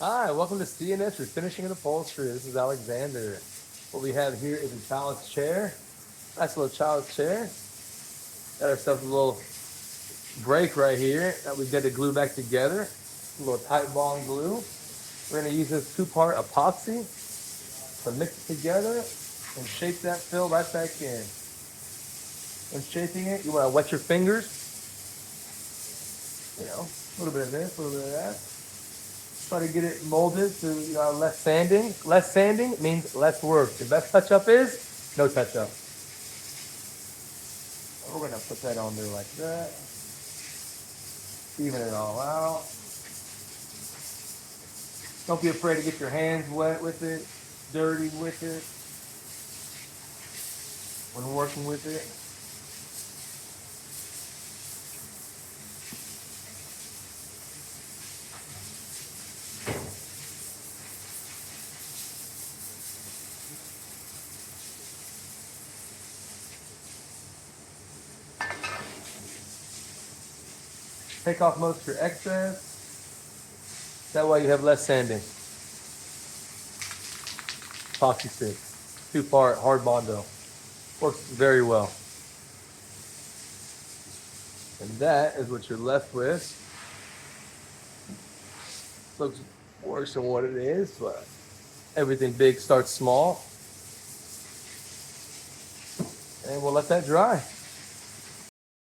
Hi, welcome to CNS for Finishing and Upholstery. This is Alexander. What we have here is a child's chair. Nice little child's chair. Got ourselves a little break right here that we got to glue back together. A little tight bond glue. We're going to use this two-part epoxy to mix it together and shape that fill right back in. When shaping it, you want to wet your fingers. A little bit of this, a little bit of that. Try to get it molded to less sanding. Less sanding means less work. The best touch-up is no touch-up. We're gonna put that on there like that. Even it all out. Don't be afraid to get your hands wet with it, dirty with it when working with it. Take off most of your excess. That way you have less sanding. Epoxy stick, two-part hard Bondo. Works very well. And that is what you're left with. Looks worse than what it is, but everything big starts small. And we'll let that dry.